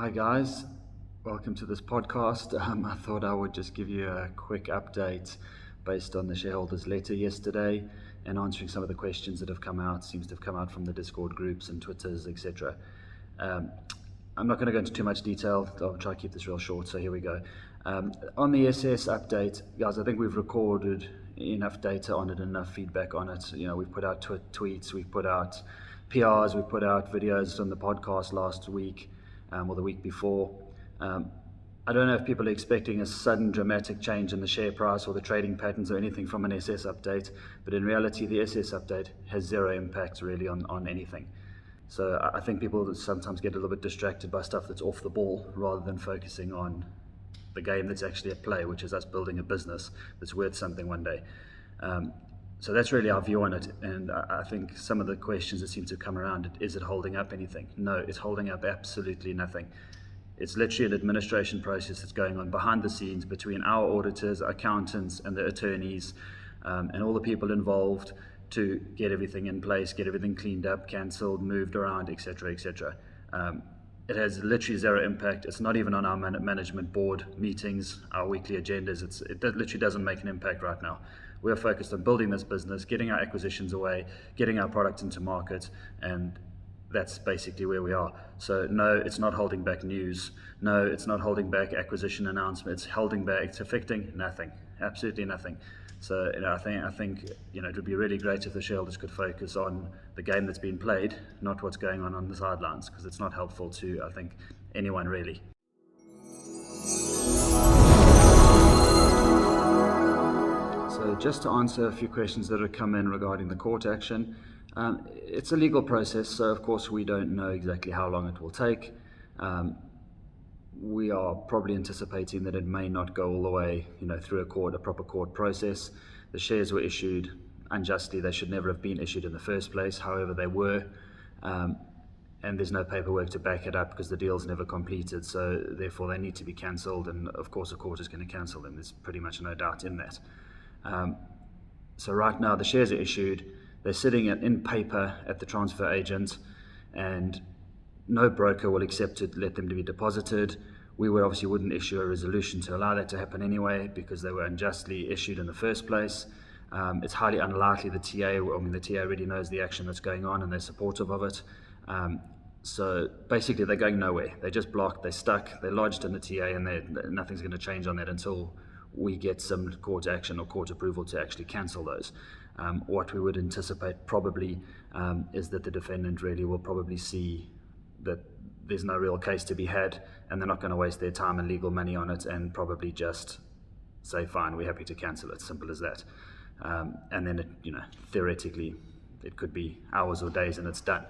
Hi guys, welcome to this podcast. I thought I would just give you a quick update based on the shareholders' letter yesterday and answering some of the questions that have come out. Seems to have come out from the Discord groups and Twitters, etc. I'm not going to go into too much detail. I'll try to keep this real short. So here we go. On the SS update, guys, I think we've recorded enough data on it, enough feedback on it. We've put out tweets, we've put out PRs, we've put out videos on the podcast last week. Or the week before. I don't know if people are expecting a sudden dramatic change in the share price or the trading patterns or anything from an SS update, but in reality the SS update has zero impact really on anything. So I think people sometimes get a little bit distracted by stuff that's off the ball rather than focusing on the game that's actually at play, which is us building a business that's worth something one day. So that's really our view on it, and I think some of the questions that seem to come around, is it holding up anything? No, it's holding up absolutely nothing. It's literally an administration process that's going on behind the scenes between our auditors, accountants, and the attorneys, and all the people involved to get everything in place, get everything cleaned up, cancelled, moved around, etc., etc. It has literally zero impact. It's not even on our management board meetings, our weekly agendas. It literally doesn't make an impact right now. We're focused on building this business, getting our acquisitions away, getting our products into market, and that's basically where we are. So no, it's not holding back news. No, it's not holding back acquisition announcements. It's holding back, it's affecting nothing, absolutely nothing. So I think it would be really great if the shareholders could focus on the game that's been played, not what's going on the sidelines, because it's not helpful to, I think, anyone really. So just to answer a few questions that have come in regarding the court action, it's a legal process, so of course we don't know exactly how long it will take. We are probably anticipating that it may not go all the way, through a proper court process. The shares were issued unjustly. They should never have been issued in the first place. However, they were, and there's no paperwork to back it up because the deal's never completed. So therefore, they need to be cancelled, and of course, a court is going to cancel them. There's pretty much no doubt in that. So right now, the shares are issued. They're sitting in paper at the transfer agent, and no broker will accept to let them to be deposited. We obviously wouldn't issue a resolution to allow that to happen anyway because they were unjustly issued in the first place. It's highly unlikely the TA already knows the action that's going on and they're supportive of it. So basically they're going nowhere. They're just blocked, they're stuck, they're lodged in the TA, and nothing's going to change on that until we get some court action or court approval to actually cancel those. What we would anticipate probably is that the defendant really will probably see that there's no real case to be had, and they're not going to waste their time and legal money on it, and probably just say, fine, we're happy to cancel it, simple as that. And then theoretically it could be hours or days and it's done.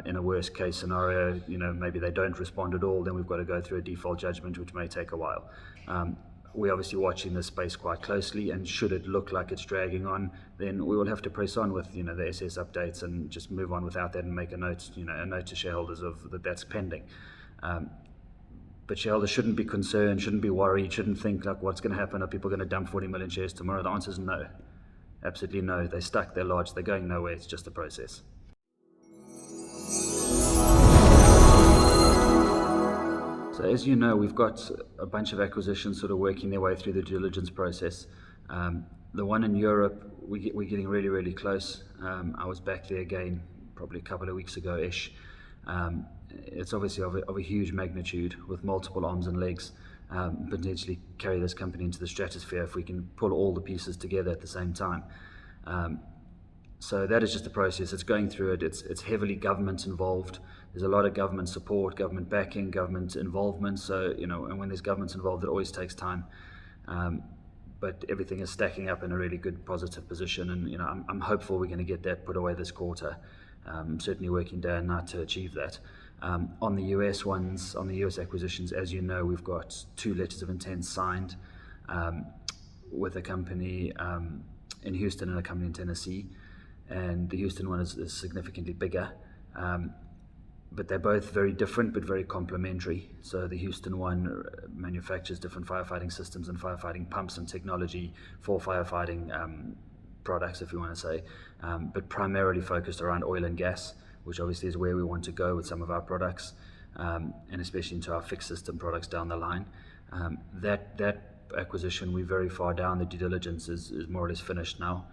In a worst case scenario, maybe they don't respond at all, then we've got to go through a default judgment, which may take a while. We're obviously watching this space quite closely, and should it look like it's dragging on, then we will have to press on with the SS updates and just move on without that and make a note to shareholders of that's pending. But shareholders shouldn't be concerned, shouldn't be worried, shouldn't think like what's going to happen. Are people going to dump 40 million shares tomorrow? The answer is no, absolutely no. They're stuck, they're lodged, they're going nowhere. It's just a process. So as you know, we've got a bunch of acquisitions sort of working their way through the due diligence process. The one in Europe, we're getting really, really close. I was back there again probably a couple of weeks ago-ish. It's obviously of a huge magnitude with multiple arms and legs, potentially carry this company into the stratosphere if we can pull all the pieces together at the same time. So that is just a process. It's going through it. It's heavily government involved. There's a lot of government support, government backing, government involvement. So, and when there's governments involved, it always takes time. But everything is stacking up in a really good, positive position. And, I'm hopeful we're going to get that put away this quarter. Certainly working day and night to achieve that. On the US ones, on the US acquisitions, as you know, we've got 2 letters of intent signed with a company in Houston and a company in Tennessee. And the Houston one is significantly bigger, but they're both very different but very complementary. So the Houston one manufactures different firefighting systems and firefighting pumps and technology for firefighting products, if you want to say, but primarily focused around oil and gas, which obviously is where we want to go with some of our products. and especially into our fixed system products down the line. That acquisition, we're very far down. The due diligence is more or less finished now.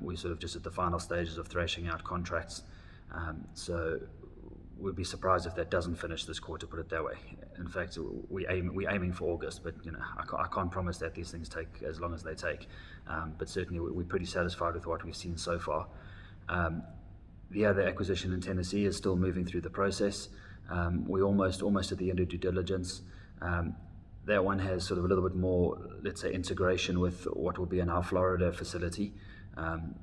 We're sort of just at the final stages of thrashing out contracts. So we'd be surprised if that doesn't finish this quarter, put it that way. In fact, we're aiming for August, but I can't promise that these things take as long as they take. But certainly we're pretty satisfied with what we've seen so far. The other acquisition in Tennessee is still moving through the process. We're almost at the end of due diligence. That one has sort of a little bit more, let's say, integration with what will be in our Florida facility.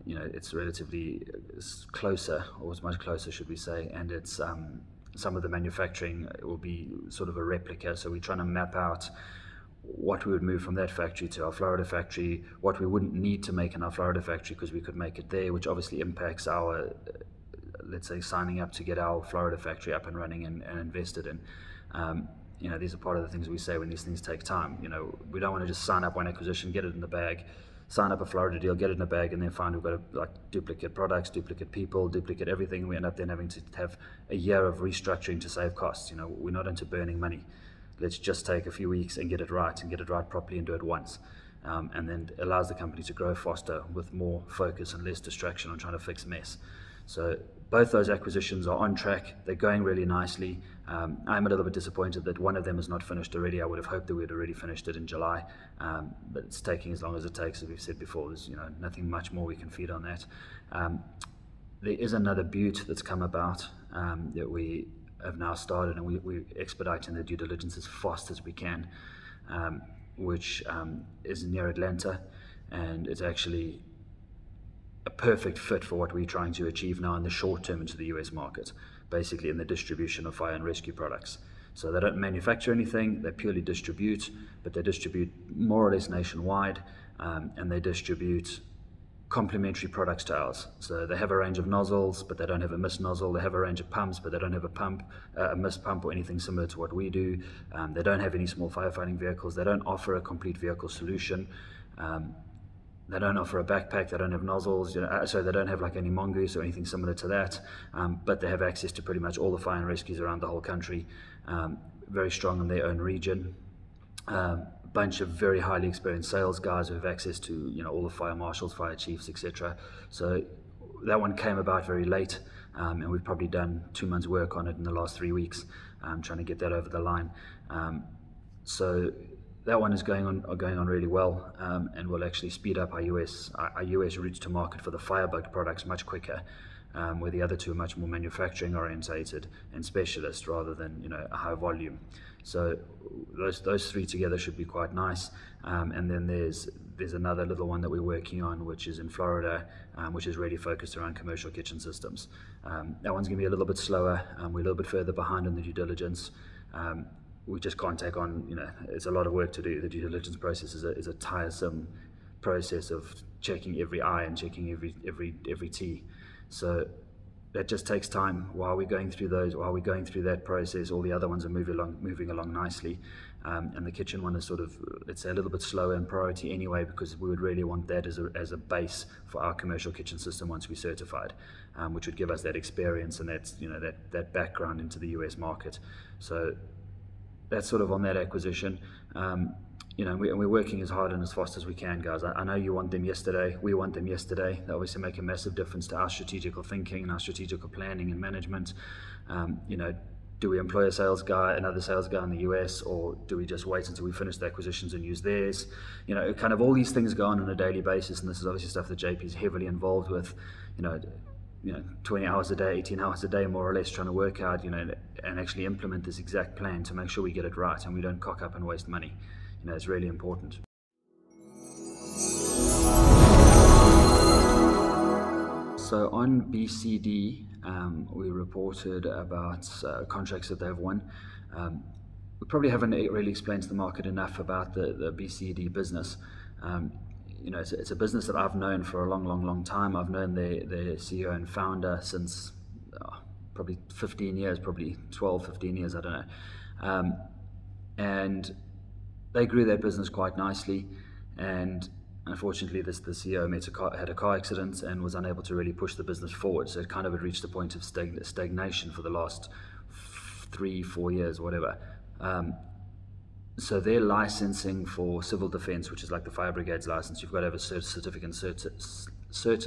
It's relatively closer, or it's much closer, should we say, and it's some of the manufacturing will be sort of a replica. So we're trying to map out what we would move from that factory to our Florida factory, what we wouldn't need to make in our Florida factory because we could make it there, which obviously impacts our, let's say, signing up to get our Florida factory up and running and invested in. These are part of the things we say when these things take time. We don't want to just sign up one acquisition, get it in the bag, sign up a Florida deal, get it in the bag, and then find we've got to duplicate products, duplicate people, duplicate everything. We end up then having to have a year of restructuring to save costs. We're not into burning money. Let's just take a few weeks and get it right properly and do it once. And then it allows the company to grow faster with more focus and less distraction on trying to fix mess. So both those acquisitions are on track. They're going really nicely. I'm a little bit disappointed that one of them is not finished already. I would have hoped that we had already finished it in July, but it's taking as long as it takes. As we've said before, there's nothing much more we can feed on that. There is another butte that's come about that we have now started, and we're expediting the due diligence as fast as we can, which is near Atlanta, and it's actually a perfect fit for what we're trying to achieve now in the short term into the US market, basically in the distribution of fire and rescue products. So they don't manufacture anything, they purely distribute, but they distribute more or less nationwide, and they distribute complementary products to ours. So they have a range of nozzles, but they don't have a mist nozzle. They have a range of pumps, but they don't have a mist pump or anything similar to what we do. They don't have any small firefighting vehicles. They don't offer a complete vehicle solution. They don't offer a backpack. They don't have nozzles. So they don't have like any mongoose or anything similar to that. But they have access to pretty much all the fire and rescues around the whole country. Very strong in their own region. Bunch of very highly experienced sales guys who have access to all the fire marshals, fire chiefs, etc. So that one came about very late, and we've probably done 2 months work on it in the last 3 weeks, trying to get that over the line. So that one is going on really well, and will actually speed up our US routes to market for the Firebug products much quicker, where the other two are much more manufacturing orientated and specialist rather than a high volume. So those three together should be quite nice. And then there's another little one that we're working on, which is in Florida, which is really focused around commercial kitchen systems. That one's going to be a little bit slower. We're a little bit further behind in the due diligence. We just can't take on, it's a lot of work to do. The due diligence process is a tiresome process of checking every I and checking every T. So that just takes time. While we're going through that process, all the other ones are moving along nicely. And the kitchen one is sort of, let's say, a little bit slower in priority anyway, because we would really want that as a base for our commercial kitchen system once we're certified, which would give us that experience and that background into the US market. So that's sort of on that acquisition. We're working as hard and as fast as we can, guys. I know you want them yesterday. We want them yesterday. They obviously make a massive difference to our strategical thinking and our strategical planning and management. Do we employ another sales guy in the US, or do we just wait until we finish the acquisitions and use theirs? Kind of all these things go on a daily basis, and this is obviously stuff that JP is heavily involved with. 20 hours a day, 18 hours a day, more or less, trying to work out, and actually implement this exact plan to make sure we get it right and we don't cock up and waste money. It's really important. So on BCD, we reported about contracts that they've won. We probably haven't really explained to the market enough about the BCD business. It's a business that I've known for a long time. I've known their CEO and founder since probably 15 years, probably 12, 15 years, I don't know. And they grew their business quite nicely, and unfortunately the CEO had a car accident and was unable to really push the business forward. So it kind of had reached a point of stagnation for the last 3-4 years, whatever. So their licensing for civil defense, which is like the fire brigade's license, you've got to have a certain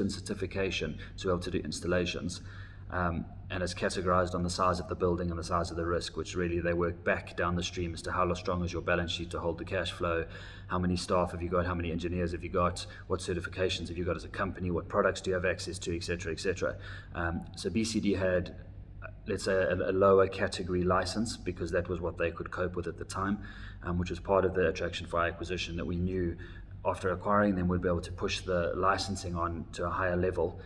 certification to be able to do installations. And it's categorized on the size of the building and the size of the risk, which really they work back down the stream as to how strong is your balance sheet to hold the cash flow, how many staff have you got, how many engineers have you got, what certifications have you got as a company, what products do you have access to, etc., etc. So BCD had, let's say, a lower category license because that was what they could cope with at the time, which was part of the attraction for our acquisition, that we knew after acquiring them we'd be able to push the licensing on to a higher level,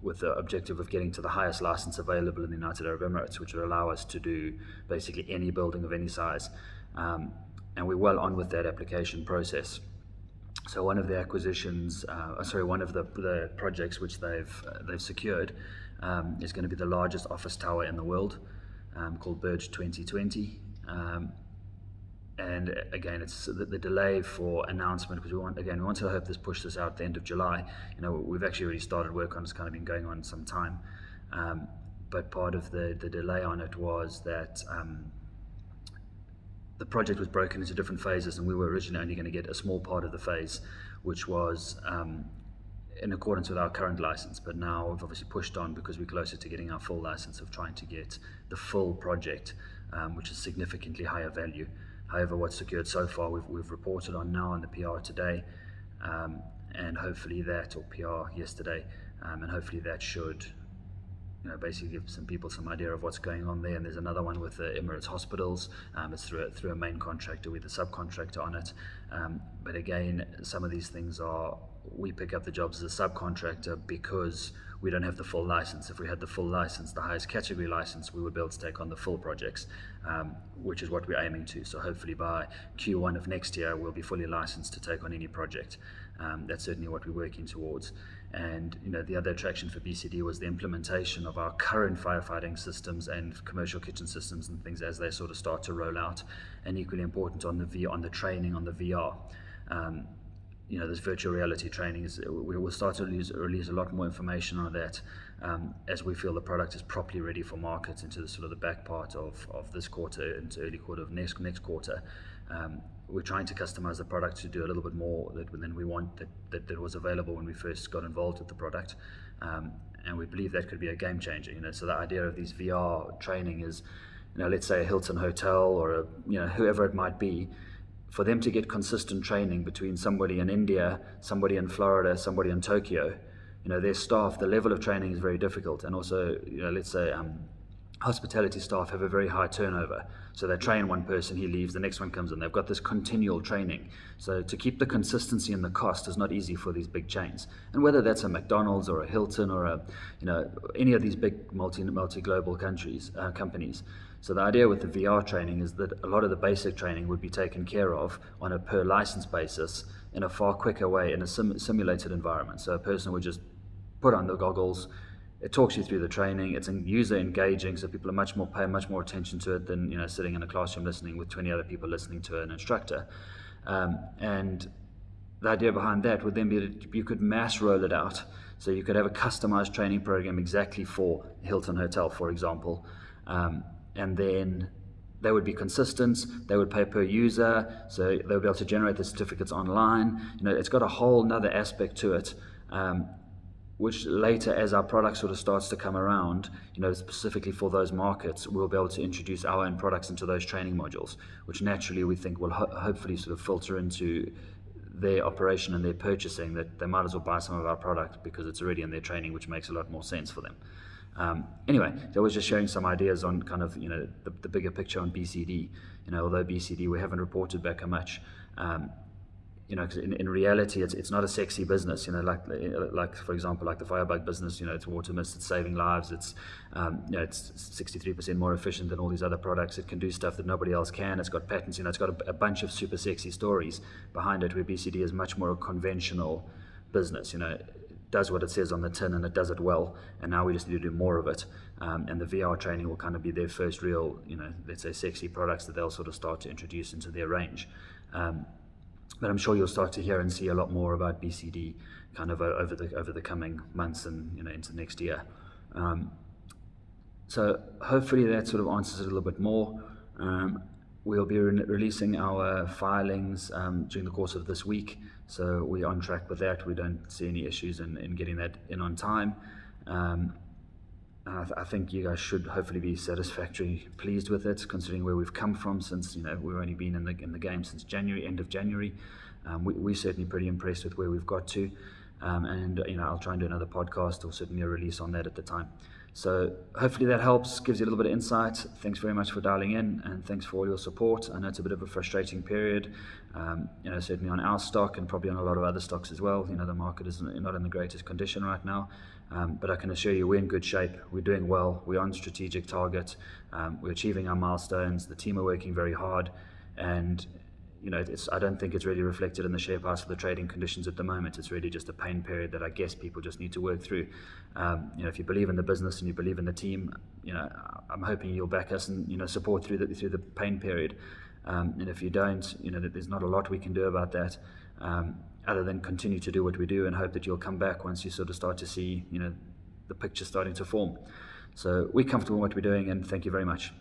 with the objective of getting to the highest license available in the United Arab Emirates, which would allow us to do basically any building of any size. And we're well on with that application process. So one of the acquisitions, one of the projects which they've secured is going to be the largest office tower in the world, called Burj 2020. And again, it's the delay for announcement because we want to hope this push this out at the end of July. We've actually already started work on it. It's kind of been going on some time, but part of the delay on it was that the project was broken into different phases, and we were originally only going to get a small part of the phase, which was in accordance with our current license. But now we've obviously pushed on because we're closer to getting our full license of trying to get the full project, which is significantly higher value. However, what's secured so far, we've reported on now in the PR today, and hopefully that, or PR yesterday, and hopefully that should, basically give some people some idea of what's going on there. And there's another one with the Emirates Hospitals. It's through a main contractor with a subcontractor on it. But again, some of these things we pick up the jobs as a subcontractor because we don't have the full license. If we had the full license, the highest category license, we would be able to take on the full projects, which is what we're aiming to. So hopefully by Q1 of next year, we'll be fully licensed to take on any project. That's certainly what we're working towards. And the other attraction for BCD was the implementation of our current firefighting systems and commercial kitchen systems and things as they sort of start to roll out. And equally important on the training on the VR. This virtual reality training we will start to release a lot more information on that as we feel the product is properly ready for market into the sort of the back part of this quarter into early quarter of next quarter. We're trying to customize the product to do a little bit more than we want that was available when we first got involved with the product, and we believe that could be a game changer. So the idea of these VR training is, let's say a Hilton hotel or whoever it might be, for them to get consistent training between somebody in India, somebody in Florida, somebody in Tokyo, their staff, the level of training is very difficult. And also, let's say hospitality staff have a very high turnover. So they train one person, he leaves, the next one comes in. They've got this continual training. So to keep the consistency and the cost is not easy for these big chains. And whether that's a McDonald's or a Hilton or any of these big multi-global companies. So the idea with the VR training is that a lot of the basic training would be taken care of on a per license basis in a far quicker way in a simulated environment. So a person would just put on the goggles. It talks you through the training. It's user engaging, so people are pay much more attention to it than sitting in a classroom listening with 20 other people listening to an instructor. And the idea behind that would then be that you could mass roll it out. So you could have a customized training program exactly for Hilton Hotel, for example, and then they would be consistent. They would pay per user, so they would be able to generate the certificates online. It's got a whole nother aspect to it. Which later, as our product sort of starts to come around, specifically for those markets, we'll be able to introduce our own products into those training modules, which naturally we think will hopefully sort of filter into their operation and their purchasing, that they might as well buy some of our product because it's already in their training, which makes a lot more sense for them. Anyway, so I was just sharing some ideas on kind of, the bigger picture on BCD. Although BCD, we haven't reported back how much, because in reality, it's not a sexy business. Like for example, like the Firebug business. It's water mist, it's saving lives. It's it's 63% more efficient than all these other products. It can do stuff that nobody else can. It's got patents. It's got a bunch of super sexy stories behind it. Where BCD is much more a conventional business. It does what it says on the tin and it does it well. And now we just need to do more of it. And the VR training will kind of be their first real, let's say, sexy products that they'll sort of start to introduce into their range. But I'm sure you'll start to hear and see a lot more about BCD kind of over the coming months and into next year. So hopefully that sort of answers it a little bit more. We'll be releasing our filings during the course of this week, so we're on track with that. We don't see any issues in getting that in on time. I think you guys should hopefully be satisfactorily pleased with it, considering where we've come from since we've only been in the game since January, end of January. We're certainly pretty impressed with where we've got to, and I'll try and do another podcast or certainly a release on that at the time. So hopefully that helps, gives you a little bit of insight. Thanks very much for dialing in, and thanks for all your support. I know it's a bit of a frustrating period, certainly on our stock and probably on a lot of other stocks as well. The market is not in the greatest condition right now, but I can assure you we're in good shape. We're doing well. We're on strategic target. We're achieving our milestones. The team are working very hard, and I don't think it's really reflected in the share price or the trading conditions at the moment. It's really just a pain period that I guess people just need to work through. If you believe in the business and you believe in the team, I'm hoping you'll back us and support through the pain period. And if you don't, there's not a lot we can do about that, other than continue to do what we do and hope that you'll come back once you sort of start to see the picture starting to form. So we're comfortable in what we're doing, and thank you very much.